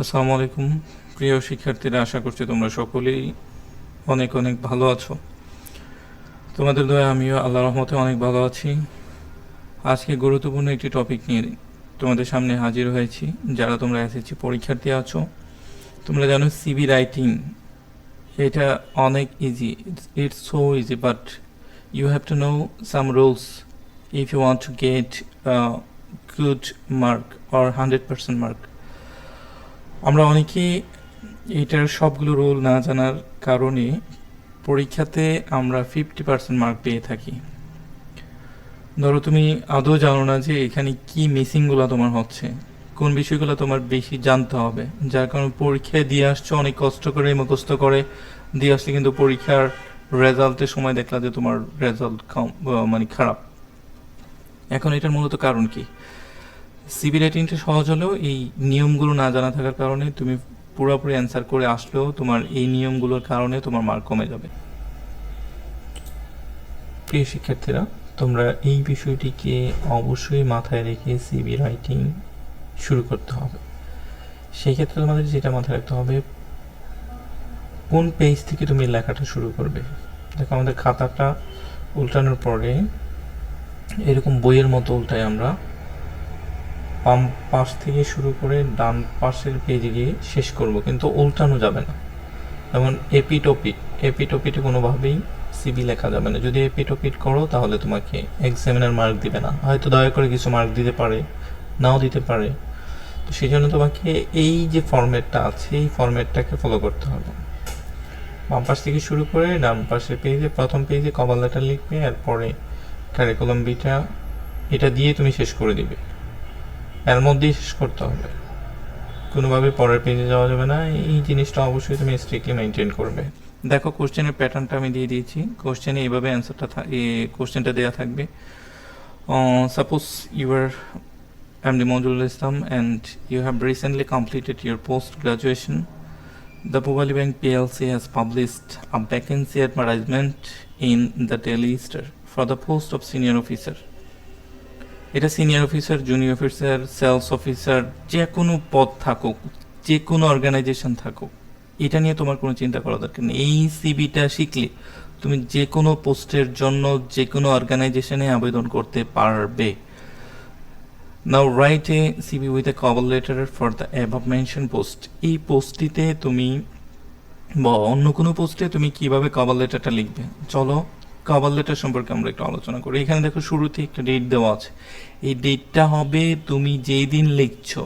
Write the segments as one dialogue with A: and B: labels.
A: আসসালামু আলাইকুম প্রিয় শিক্ষার্থীরা, আশা করছি তোমরা সকলেই অনেক অনেক ভালো আছো। তোমাদের দয়া আমিও আল্লাহর রহমতে অনেক ভালো আছি। আজকে গুরুত্বপূর্ণ একটি টপিক নিয়ে তোমাদের সামনে হাজির হয়েছি। যারা তোমরা এসএসসি পরীক্ষার্থী আছো, তোমরা জানো সিভি রাইটিং এটা অনেক easy, it's so easy, but you have to know some rules if you want to get good mark or 100% mark. আমরা অনেকেই এটার সবগুলো রুল না জানার কারণে পরীক্ষাতে আমরা 50% মার্ক পেয়ে থাকি। ধরো তুমি আদৌ জানো না যে এখানে কি মিসিংগুলো তোমার হচ্ছে, কোন বিষয়গুলো তোমার বেশি জানতে হবে, যার কারণে পরীক্ষায় দিয়ে আসছো অনেক কষ্ট করে মুখস্থ করে দিয়ে আসলে কিন্তু পরীক্ষার রেজাল্টের সময় দেখলা যে তোমার রেজাল্ট কম, মানে খারাপ। এখন এটার মূলত কারণ কি? সিবি রাইটিংটা সহজ হলেও এই নিয়মগুলো না জানা থাকার কারণে তুমি পুরোপুরি অ্যান্সার করে আসলেও তোমার এই নিয়মগুলোর কারণে তোমার মার্ক কমে যাবে। প্রিয় শিক্ষার্থীরা, তোমরা এই বিষয়টিকে অবশ্যই মাথায় রেখে সিবি রাইটিং শুরু করতে হবে। সেই ক্ষেত্রে তোমাদের যেটা মাথায় রাখতে হবে, কোন পেজ থেকে তুমি লেখাটা শুরু করবে। দেখো, আমাদের খাতাটা উল্টানোর পরে এরকম বইয়ের মতো উল্টায় আমরা, বাম পাশ থেকে শুরু করে ডান পাশের পেজে গিয়ে শেষ করব, কিন্তু উল্টানো যাবে না। যেমন এপিটোপিটে কোনোভাবেই সিবি লেখা যাবে না। যদি এপিটোপিট করো তাহলে তোমাকে এক্সামিনার মার্ক দিবে না, হয়তো দয়া করে কিছু মার্ক দিতে পারে, নাও দিতে পারে। তো সেই জন্য তোমাকে এই যে ফরম্যাটটা আছে এই ফরম্যাটটাকে ফলো করতে হবে। বাম পাশ থেকে শুরু করে ডান পাশের পেজে প্রথম পেজে কভার লেটার লিখবে, এরপরে কারিকুলাম বিটা এটা দিয়ে তুমি শেষ করে দিবে, এর মধ্যেই শেষ করতে হবে, কোনোভাবে পরের পেজে যাওয়া যাবে না। এই জিনিসটা অবশ্যই তুমি স্ট্রিক্টলি মেনটেন করবে। দেখো, কোশ্চেনের প্যাটার্নটা আমি দিয়ে দিয়েছি। কোশ্চেনে এইভাবে অ্যান্সারটা কোশ্চেনটা দেওয়া থাকবে। Suppose you are MD Mojul Islam and you have recently completed your post-graduation. The Puvali Bank PLC has published a vacancy advertisement in the Daily Star for the post of senior officer. এটা senior officer, junior officer, sales officer, যে কোনো পদ থাকুক, যে কোনো organisation থাকুক, এটা নিয়ে তোমার কোনো চিন্তা করা দরকার নেই। এই সিবিটা শিখলে তুমি যে কোনো পোস্টের জন্য যে কোনো অর্গানাইজেশনে আবেদন করতে পারবে। Now write a CV with a cover letter for the above mention post. এই পোস্টটিতে তুমি বা অন্য কোনো পোস্টে তুমি কিভাবে কভার লেটারটা লিখবে, চলো কভার লেটার সম্পর্কে আমরা একটু আলোচনা করি। এখানে দেখো শুরুতে একটা ডেট দেওয়া আছে। এই ডেটটা হবে তুমি যেই দিন লিখছো,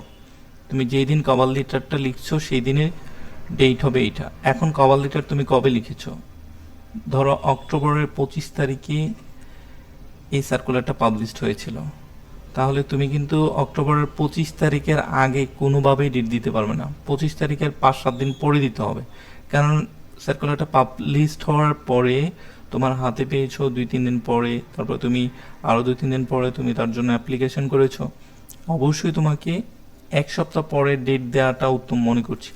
A: তুমি যেই দিন কভার লেটারটা লিখছো সেই দিনের ডেট হবে এইটা। এখন কভার লেটার তুমি কবে লিখেছো? ধরো অক্টোবরের 25 তারিখে এই সার্কুলারটা পাবলিশড হয়েছিল, তাহলে তুমি কিন্তু অক্টোবরের 25 তারিখের আগে কোনোভাবেই ডেট দিতে পারবে না। 25 তারিখের 5-7 দিন পরে দিতে হবে, কারণ সার্কুলারটা পাবলিশড হওয়ার পরে তোমার হাতে পেয়েছো 2-3 দিন পরে, তারপর তুমি আরও 2-3 দিন পরে তুমি তার জন্য অ্যাপ্লিকেশন করেছো। অবশ্যই তোমাকে 1 সপ্তাহ পরে ডেট দেওয়াটা উত্তম মনে করছি।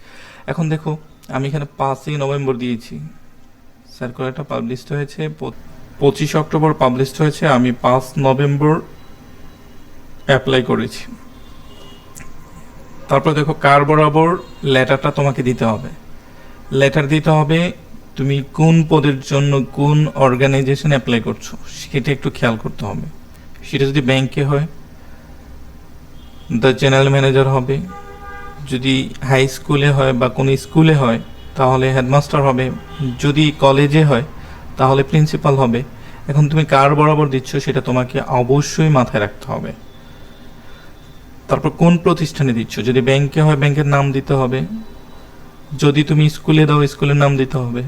A: এখন দেখো, আমি এখানে 5ই নভেম্বর দিয়েছি, সার্কুলারটা পাবলিশড হয়েছে 25 অক্টোবর পাবলিশড হয়েছে, আমি 5 নভেম্বর অ্যাপ্লাই করেছি। তারপর দেখো কার বরাবর লেটারটা তোমাকে দিতে হবে। লেটার দিতে হবে তুমি কোন পদের জন্য কোন অর্গানাইজেশন অ্যাপ্লাই করছো সেটা একটু খেয়াল করতে হবে। সেটা যদি ব্যাংকে হয় দ্য জেনারেল ম্যানেজার হবে, যদি হাই স্কুলে হয় বা কোনো স্কুলে হয় তাহলে হেডমাস্টার হবে, যদি কলেজে হয় তাহলে প্রিন্সিপাল হবে। এখন তুমি কার বরাবর দিচ্ছ সেটা তোমাকে অবশ্যই মাথায় রাখতে হবে। তারপর কোন প্রতিষ্ঠানে দিচ্ছ, যদি ব্যাংকে হয় ব্যাংকের নাম দিতে হবে, যদি তুমি স্কুলে দাও স্কুলের নাম দিতে হবে।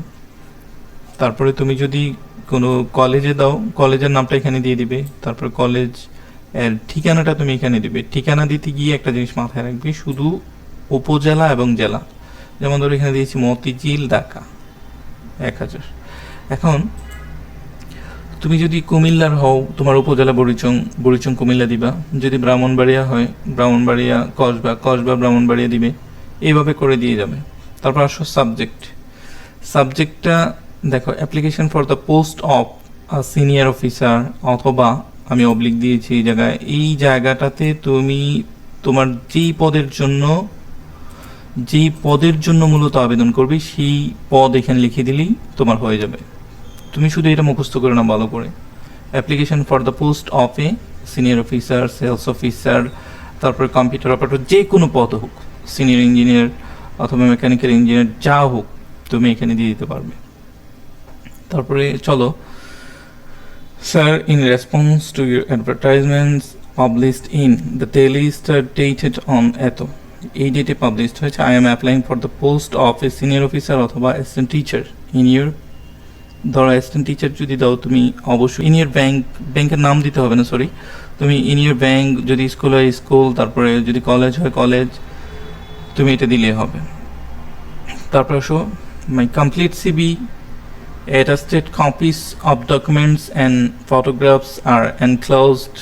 A: তারপরে তুমি যদি কোনো কলেজে দাও কলেজের নামটা এখানে দিয়ে দিবে, তারপর কলেজ এর ঠিকানাটা তুমি এখানে দিবে। ঠিকানা দিতে গিয়ে একটা জিনিস মাথায় রাখবে, শুধু উপজেলা এবং জেলা। যেমন ধরো এখানে দিয়েছি মতিঝিল ঢাকা 1000। এখন তুমি যদি কুমিল্লার হও তোমার উপজেলা বরিচং কুমিল্লা দিবা, যদি ব্রাহ্মণবাড়িয়া হয় ব্রাহ্মণবাড়িয়া কসবা ব্রাহ্মণবাড়িয়া দিবে, এইভাবে করে দিয়ে যাবে। তারপর আসো সাবজেক্টটা দেখো, application for the post of senior officer, অথবা আমি অবলিক দিয়েছি এই জায়গায়, এই জায়গাটাতে তুমি তোমার যেই পদের জন্য যেই পদের জন্য মূলত আবেদন করবে সেই পদ এখানে লিখে দিলেই তোমার হয়ে যাবে। তুমি শুধু এটা মুখস্থ করে নাও ভালো করে। Application for the post of a senior officer, sales officer, তারপরে কম্পিউটার অপারেটর, যে কোনো পদ হোক, সিনিয়র ইঞ্জিনিয়ার অথবা মেকানিক্যাল ইঞ্জিনিয়ার যা হোক, তুমি এখানে দিয়ে দিতে পারবে। তারপরে চলো, sir in response to your advertisements published in the Daily Star dated on এত, এই ডেটে পাবলিশড হয়েছে, I am applying for the post of a senior officer অথবা অ্যাসিস্ট্যান্ট টিচার ইন ইউর, ধরো অ্যাসিস্ট্যান্ট টিচার যদি দাও তুমি অবশ্যই ইন ইউর ব্যাংক, ব্যাংকের নাম দিতে হবে না, সরি, তুমি ইন ইউর ব্যাংক, যদি স্কুল হয় স্কুল, তারপরে যদি কলেজ হয় কলেজ, তুমি এটা দিলেই হবে। তারপরে আসো, my complete CV, attested copies of documents and photographs are enclosed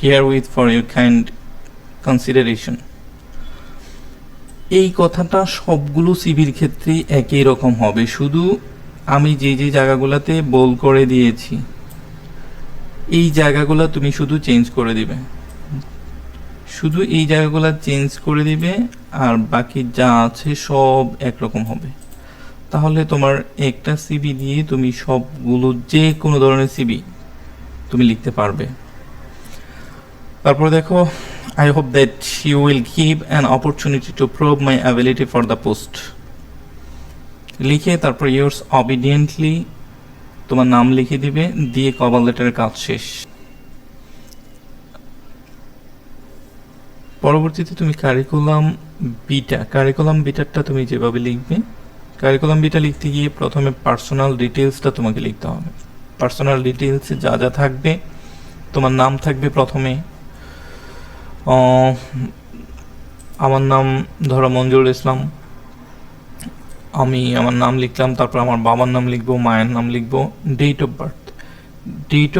A: herewith for your kind consideration. এই কথাটা সবগুলো সিভির ক্ষেত্রে একই রকম হবে, শুধু আমি যে যে জায়গাগুলোতে বোল্ড করে দিয়েছি এই জায়গাগুলো তুমি শুধু চেঞ্জ করে দিবে, শুধু এই জায়গাগুলো চেঞ্জ করে দিবে, আর বাকি যা আছে সব একরকম হবে। তাহলে তোমার একটা সিভি দিয়ে তুমি সবগুলো যে কোনো ধরনের সিভি তুমি লিখতে পারবে। তারপর দেখো, I hope that you will give an opportunity to prove my ability for the post, লিখে তারপর yours obediently তোমার নাম লিখে দিবে, দিয়ে কভার লেটারের কাজ শেষ। পরবর্তীতে তুমি কারিকুলাম বিটারটা তুমি যেভাবে লিখবে, কারিকুলাম বিটা লিখতে গিয়ে প্রথমে পার্সোনাল ডিটেলসটা তোমাকে লিখতে হবে। পার্সোনাল ডিটেলসে যা যা থাকবে, তোমার নাম থাকবে প্রথমে, আমার নাম ধরো মঞ্জুরুল ইসলাম, আমি আমার নাম লিখলাম, তারপর আমার বাবার নাম লিখবো, মায়ের নাম লিখবো, ডেট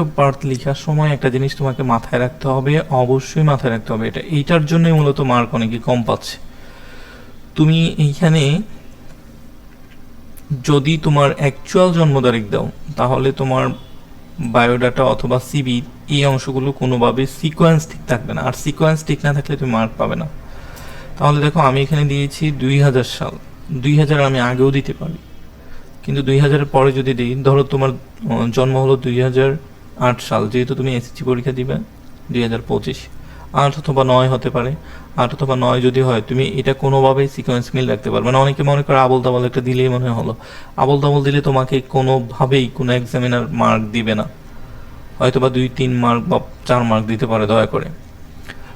A: অফ বার্থ লেখার সময় একটা জিনিস তোমাকে মাথায় রাখতে হবে, অবশ্যই মাথায় রাখতে হবে, এইটার জন্যই মূলত মার্ক অনেকে কম পাচ্ছে। তুমি এইখানে যদি তোমার অ্যাকচুয়াল জন্ম তারিখ দাও, তাহলে তোমার বায়োডাটা অথবা সিবি এই অংশগুলো কোনোভাবে সিকোয়েন্স ঠিক থাকবে না, আর সিকোয়েন্স ঠিক না থাকলে তুমি মার্ক পাবে না। তাহলে দেখো, আমি এখানে দিয়েছি 2000 সাল, 2000 আমি আগেও দিতে পারি, কিন্তু 2000-এর পরে যদি দিই, ধরো তোমার জন্ম হলো 2008 সাল, যেহেতু তুমি এসএসসি পরীক্ষা দিবে 2025, 8 অথবা 9 হতে পারে, 8 অথবা 9 যদি হয়, তুমি এটা কোনোভাবেই সিকোয়েন্স মিল রাখতে পারবে না। অনেকে মনে করে আবল তাবল একটা দিলেই মনে হলো, আবল তাবল দিলে তোমাকে কোনোভাবেই কোনো এক্সামিনার মার্ক দিবে না, হয়তো বা 2-3 মার্ক বা 4 মার্ক দিতে পারে দয়া করে।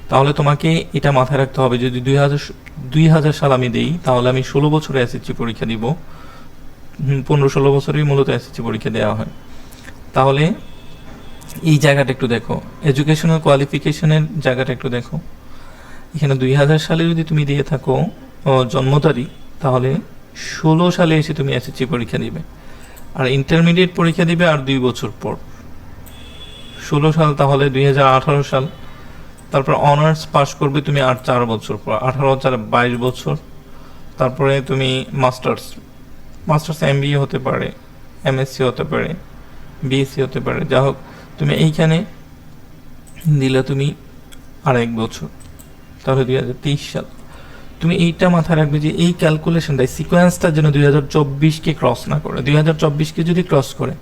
A: তাহলে তোমাকে এটা মাথায় রাখতে হবে, যদি 2000 সাল আমি দিই, তাহলে আমি 16 বছরে এসএসসি পরীক্ষা দিব, 15-16 বছরেই মূলত এসএসসি পরীক্ষা দেওয়া হয়। তাহলে এই জায়গাটা একটু দেখো, এডুকেশনাল কোয়ালিফিকেশনের জায়গাটা একটু দেখো, এখানে 2000 সালে যদি তুমি দিয়ে থাকো জন্ম তারিখ, তাহলে 16 সালে এসে তুমি এসএসসি পরীক্ষা দিবে, আর ইন্টারমিডিয়েট পরীক্ষা দিবে আর 2 বছর পর, 16 সাল তাহলে 2018 সাল, তারপর অনার্স পাস করবে তুমি আর 4 বছর পর, 18-22 বছর, তারপরে তুমি মাস্টার্স এমবিএ হতে পারে, এমএসসি হতে পারে, বিএসসি হতে পারে, যা হোক, তুমি এইখানে দিলে তুমি আর 1 বছর, তাহলে 2023 সাল। তুমি এইটা মাথায় রাখবে যে এই ক্যালকুলেশনটা, সিকোয়েন্সটা যেন 2024-কে ক্রস না করে। 2024-কে যদি ক্রস করে,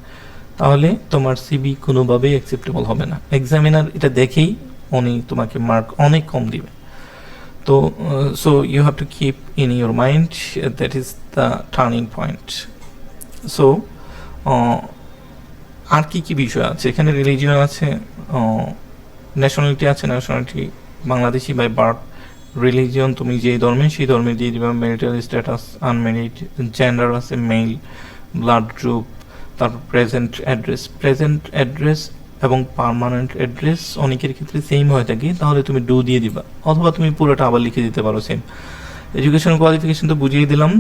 A: তাহলে তোমার সিবি কোনোভাবেই অ্যাকসেপ্টেবল হবে না, এক্সামিনার এটা দেখেই উনি তোমাকে মার্ক অনেক কম দিবে। তো so you have to keep in your mind, that is the turning point. So আর কি কি বিষয় আছে এখানে, রিলিজিয়ন আছে, ন্যাশনালিটি আছে, nationality Bangladeshi by birth, religion তুমি যে ধর্মে সেই ধর্মে দিয়ে দিবা, ম্যারিটাল স্ট্যাটাস আনম্যারিড, জেন্ডার আছে মেল, ব্লাড গ্রুপ, তারপর প্রেজেন্ট অ্যাড্রেস এবং পার্মানেন্ট অ্যাড্রেস অনেকের ক্ষেত্রে সেম হয়ে থাকে, তাহলে তুমি ডু দিয়ে দিবা, অথবা তুমি পুরোটা আবার লিখে দিতে পারো সেম। এডুকেশন কোয়ালিফিকেশন তো বুঝিয়ে দিলাম,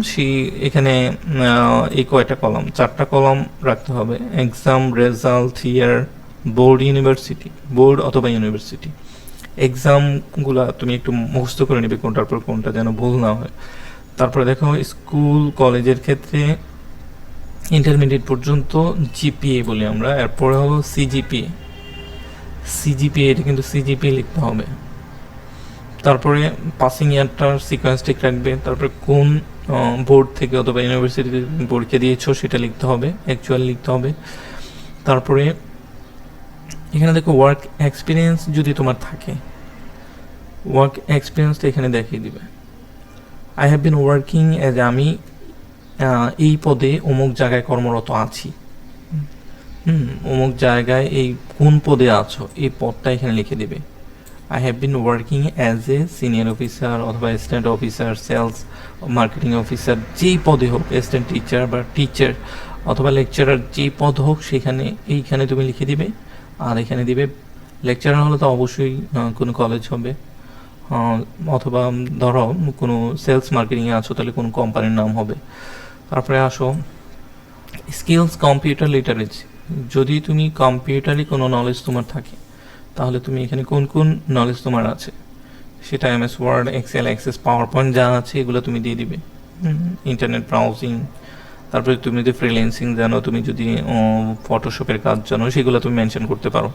A: এখানে এই কয়টা কলাম, 4টা কলাম রাখতে হবে, এক্সাম, রেজাল্ট, ইয়ার, বোর্ড অথবা ইউনিভার্সিটি। এক্সামগুলা তুমি একটু মুখস্থ করে নেবে কোনটার পর কোনটা, যেন ভুল না হয়। তারপরে দেখো, স্কুল কলেজের ক্ষেত্রে ইন্টারমিডিয়েট পর্যন্ত জিপিএ বলি আমরা, এরপরে হলো সিজিপিএ, এটা কিন্তু সিজিপিএ লিখতে হবে। তারপরে পাসিং ইয়ারটার সিকোয়েন্স ঠিক রাখবে, তারপরে কোন বোর্ড থেকে অথবা ইউনিভার্সিটি পরীক্ষা দিয়েছো সেটা লিখতে হবে, অ্যাকচুয়াল লিখতে হবে। তারপরে এখানে দেখো ওয়ার্ক এক্সপিরিয়েন্স যদি তোমার থাকে, ওয়ার্ক এক্সপিরিয়েন্সটা এখানে দেখিয়ে দিবে। I have been working as, আমি এই পদে অমুক জায়গায় কর্মরত আছি, অমুক জায়গায় এই কোন পদে আছো এই পদটা এখানে লিখে দেবে। I have been working as a senior officer অথবা assistant officer, sales marketing officer, যেই পদে হোক, অ্যাসিস্ট্যান্ট টিচার বা টিচার অথবা লেকচারার, যেই পদ হোক সেখানে এইখানে তুমি লিখে দিবে। আর এখানে দিবে লেকচারার হলে তো অবশ্যই কোনো কলেজ হবে, অথবা ধরো কোনো সেলস মার্কেটিংয়ে আছো তাহলে কোনো কোম্পানির নাম হবে। তারপরে আসো স্কিলস, কম্পিউটার লিটারেসি, যদি তুমি কম্পিউটারে কোনো নলেজ তোমার থাকে তাহলে তুমি এখানে কোন কোন নলেজ তোমার আছে সেটা MS Word, Excel, Access, PowerPoint যা আছে এগুলো তুমি দিয়ে দিবে। ইন্টারনেট ব্রাউজিং, তারপরে তুমি যদি ফ্রিল্যান্সিং জানো, তুমি যদি ফটোশপের কাজ জানো সেগুলো তুমি মেনশন করতে পারো।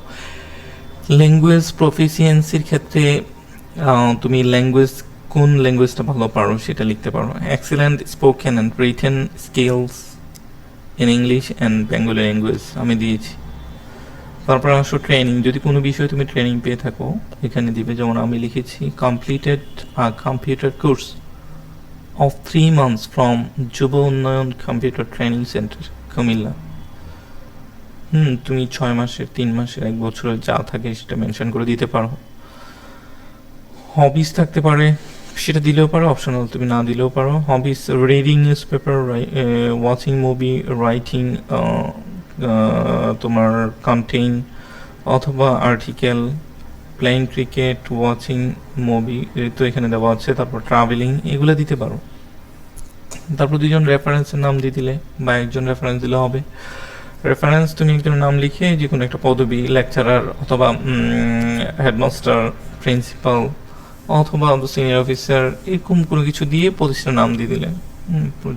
A: ল্যাঙ্গুয়েজ প্রফিসিয়েন্সির ক্ষেত্রে তুমি ল্যাঙ্গুয়েজ কোন ল্যাঙ্গুয়েজটা ভালো পারো সেটা লিখতে পারো। Excellent spoken and written skills in English and Bengali language আমি দিয়েছি। তারপর আসো ট্রেনিং, যদি কোনো বিষয়ে তুমি ট্রেনিং পেয়ে থাকো এখানে দিবে, যেমন আমি লিখেছি completed computer course of 3 months from যুব উন্নয়ন কম্পিউটার ট্রেনিং সেন্টার কুমিল্লা। তুমি 6 মাসের, 3 মাসের, 1 বছরের যা থাকে সেটা মেনশন করে দিতে পারো। হবিস থাকতে পারে, সেটা দিলেও পারো, অপশনাল তুমি না দিলেও পারো। Hobbies reading newspaper, watching movie, writing তোমার কন্টেন্ট অথবা article, playing cricket, watching movie তো এখানে দেওয়া আছে। তারপর ট্রাভেলিং, এগুলো দিতে পারো। তারপর 2জন রেফারেন্সের নাম দিয়ে দিলে বা 1জন রেফারেন্স দিলে হবে। রেফারেন্স তুমি একজনের নাম লিখে যে কোনো একটা পদবি, লেকচারার অথবা হেডমাস্টার, প্রিন্সিপাল অথবা সিনিয়র অফিসার, এরকম কোনো কিছু দিয়ে প্রতিষ্ঠানের নাম দিয়ে দিলেন।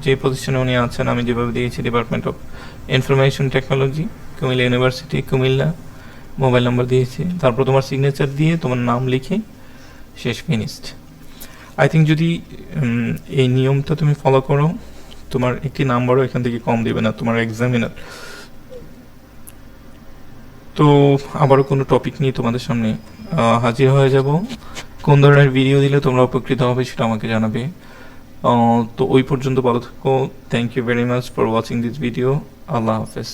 A: যে প্রতিষ্ঠানে উনি আছেন আমি যেভাবে দিয়েছি, department of information technology, Comilla university, Comilla, mobile number দিয়েছি। তারপর তোমার সিগনেচার দিয়ে তোমার নাম লিখে শেষ, ফিনিশড। আই থিঙ্ক যদি এই নিয়মটা তুমি ফলো করো, তোমার একটি নাম্বারও এখান থেকে কম দেবে না তোমার এক্সামিনার। তো আবারও কোনো টপিক নিয়ে তোমাদের সামনে হাজির হয়ে যাব। কোন ধরনের ভিডিও দিলে তোমরা উপকৃত হবে সেটা আমাকে জানাবে। তো ওই পর্যন্ত ভালো থাকো। Thank you very much for watching this video. আল্লাহ হাফেজ।